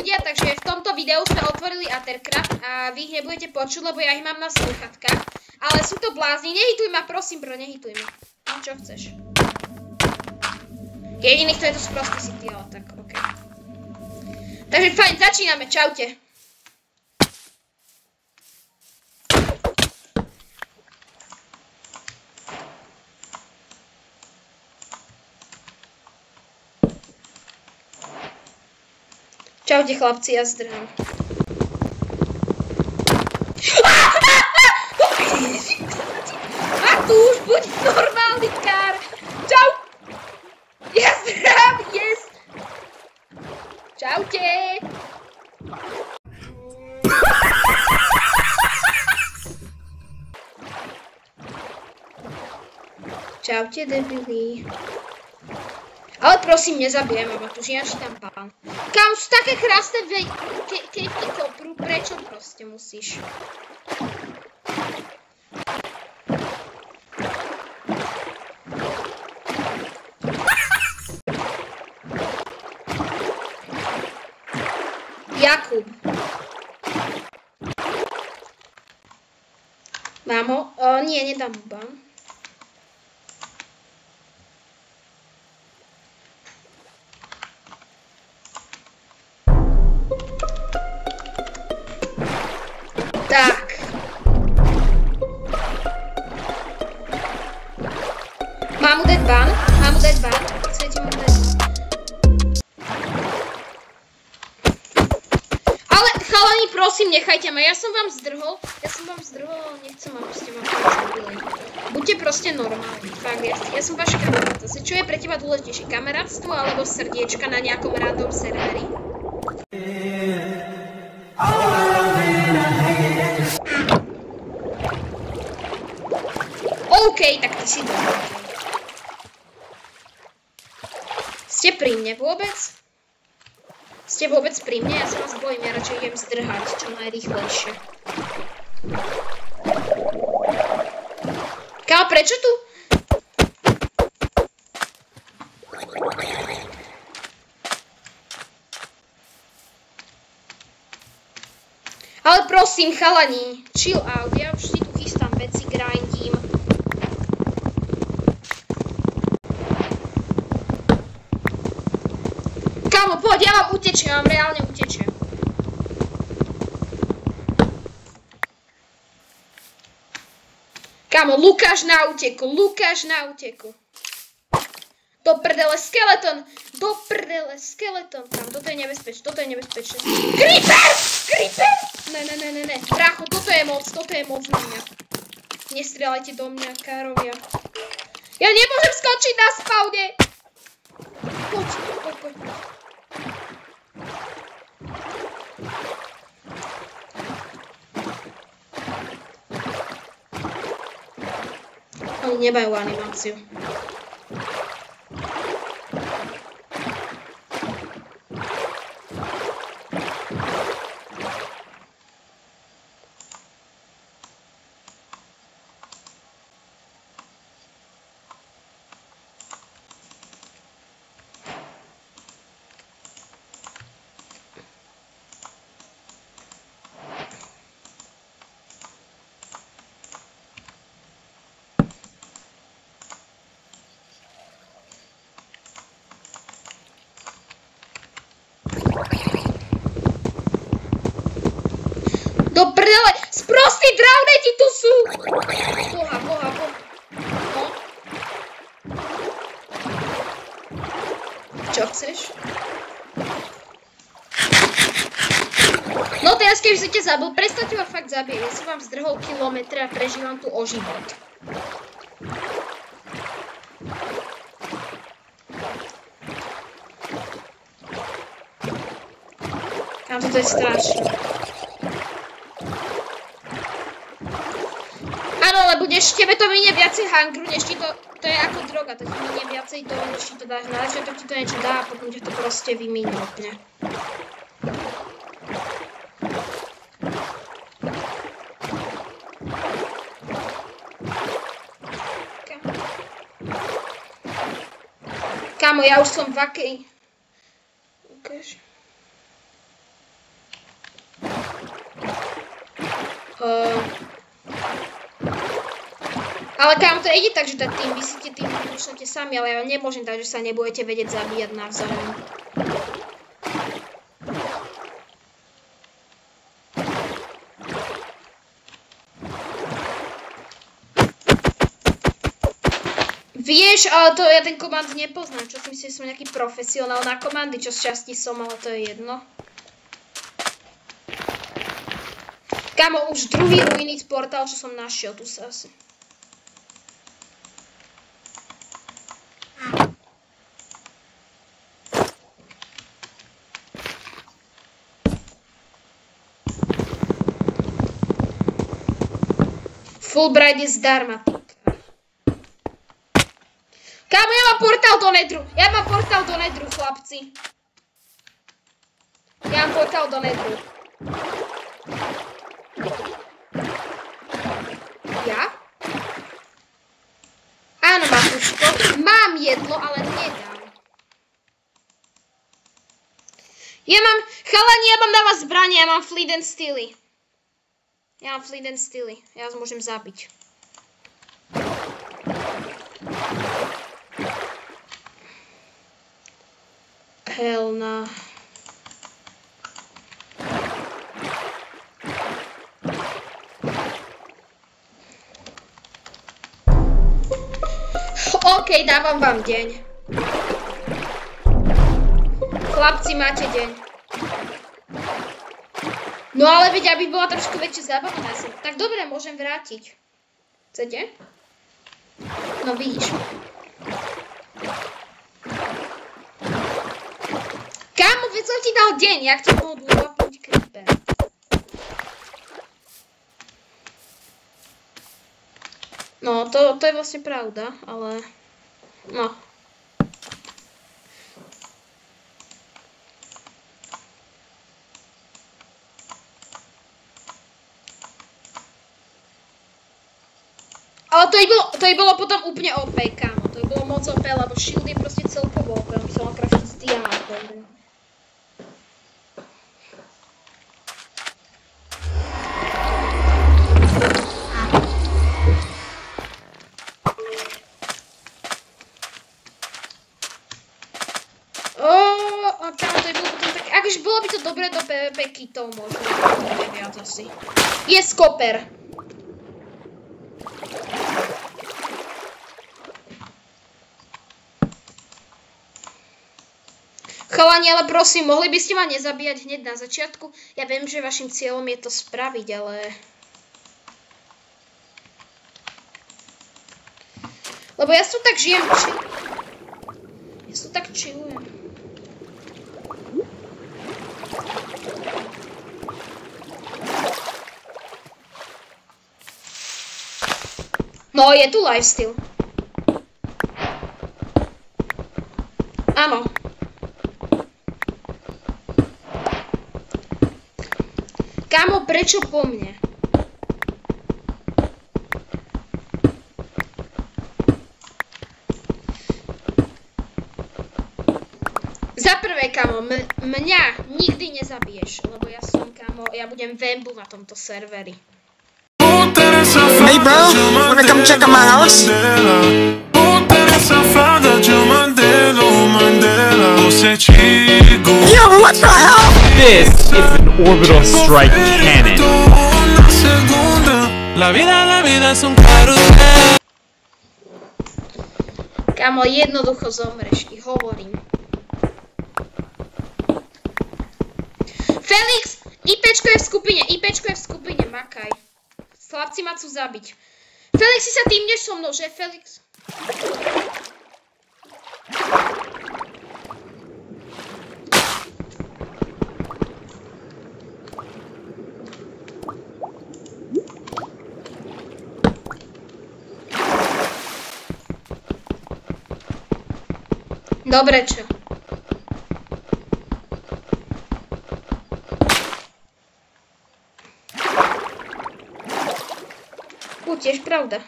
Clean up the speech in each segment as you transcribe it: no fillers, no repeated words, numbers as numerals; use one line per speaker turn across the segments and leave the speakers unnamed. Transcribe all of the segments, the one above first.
ľudia, takže v tomto videu sme otvorili Ethercraft a vy ich nebudete počuť, lebo ja ich mám na slúchatkách. Ale sú to blázni, nehituj ma, prosím, bro, nehituj ma. No, čo chceš? Jediný, kto je to sprostý, si ty, ale tak, ok. Takže fajn, začíname, čaute. Čaute chlapci, ja zdrhám. Matúš, buď normálny kár. Čau. Ja zdrhám, yes. Čaute. Čaute, debili. Ale prosím, nezabijem ma, Matúš, ja tam pán. Kam sú také krásne kejky kopru, prečo proste musíš? Jakub. Mám ho? Nie, nedám mu ban. Tak. Mám mu dať ban? Mám mu dať ban? Chcete mu dať? Ale chalani, prosím, nechajte ma. Ja som vám zdrhol, ale nechcem, aby ste ma zabili. Buďte proste normálni. Fakt, ja som váš kamarát. Zase, čo je pre teba dôležitejšie? Kamarátstvo alebo srdiečka na nejakom random serveri? OK, tak ty si dobrý. Ste pri mne vôbec? Ste vôbec pri mne? Ja sa vás bojím, ja radšej idem zdrhať čo najrýchlejšie. Kámo, prečo tu? Ale prosím, chalani, chill out, ja už si tu chystám veci, grindím. Kámo, poď, ja vám utečiem, vám reálne utečiem. Kámo, Lukáš na úteku. Do prdele, skeleton! Kámo, toto je nebezpečné, Creeper! Ne, brácho, toto je moc na mňa. Nestrieľajte do mňa, károvia. Ja nemôžem skočiť na spawne! Poď. Oni nemajú animáciu. Do prdele, sprostí drowneti tu sú! Boha. No. Čo chceš? No teraz, keď si ťa zabil, prestaňte ma fakt zabije. Ja som vám zdrhol kilometre a prežívam tu o život. Kam toto je strašné. Áno, ale tebe to minie viacej hangru, než ti to je ako droga, to ti minie viacej to, než ti to dáš na začiatok, ti to niečo dá a potom ťa to proste vyminie úplne. Kámo, ja už som v akej... Ukáž. Ale kam to ide tak, že tak tým vy si tým vyšlete sami, ale ja nemôžem tak, že sa nebudete vedieť zabíjať navzájom. Vieš, ale to ja ten komand nepoznám, čo si myslím, že som nejaký profesionál na komandy, čo z časti som, ale to je jedno. Kámo, už druhý ruiny portál, čo som našiel, tu sa asi. Fulbright je zdarma. Kámo, ja mám portál do Nedru. Ja mám portál do Nedru, chlapci. Ja mám portál do Nedru. Ja? Áno, Matuško. Mám jedlo, ale nedám. Ja mám, chalani, ja mám na vás zbranie, ja mám Fleet and Steely. Ja mám Fleet and Steely. Ja vás môžem zabiť. Hell no. OK, dávam vám deň. Chlapci, máte deň. No ale veď, aby bola trošku väčšia zábava na sem. Tak dobre, môžem vrátiť. Chcete? No vidíš. Kámo, veď som ti dal deň, jak ti mohol dôvapnúť creeper. No, to je vlastne pravda, ale... No. Ale to by bolo potom úplne OP, kámo. To by bolo moc OP, lebo shield je proste celkovo OP. On by sa mal kraftiť s diamantom. A kámo, to by bolo potom tak... Akože bolo by to dobré do PvP kitov možno. Nie viac asi. Je skoper. Chalani, ale prosím, mohli by ste ma nezabíjať hneď na začiatku? Ja viem, že vašim cieľom je to spraviť, ale... Lebo ja tu tak žijem, ja tu tak chillujem. No, je tu lifesteal. Áno. Kámo, prečo po mne? Za prvé, kámo, mňa nikdy nezabiješ, lebo ja som, kámo, ja budem Vambu na tomto serveri.
Hey bro, wanna come check out my house? Yo, what the hell?
This is an orbital strike cannon.
Kámo, jednoducho zomreš, ti hovorím. Felix, IPčko je v skupine, makaj. Chlapci ma chcú zabiť. Felix, si sa týmneš so mnou, že Felix? Dobre, čo? Tiež pravda.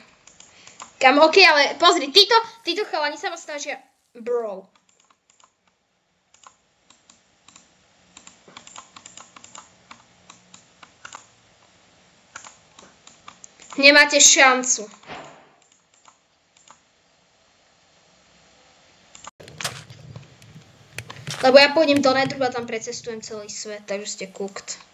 Kam, okej, ale pozri, títo chalani sa vás snažia... Bro. Nemáte šancu. Lebo ja pôjdem do Nedru a tam precestujem celý svet, takže ste cooked.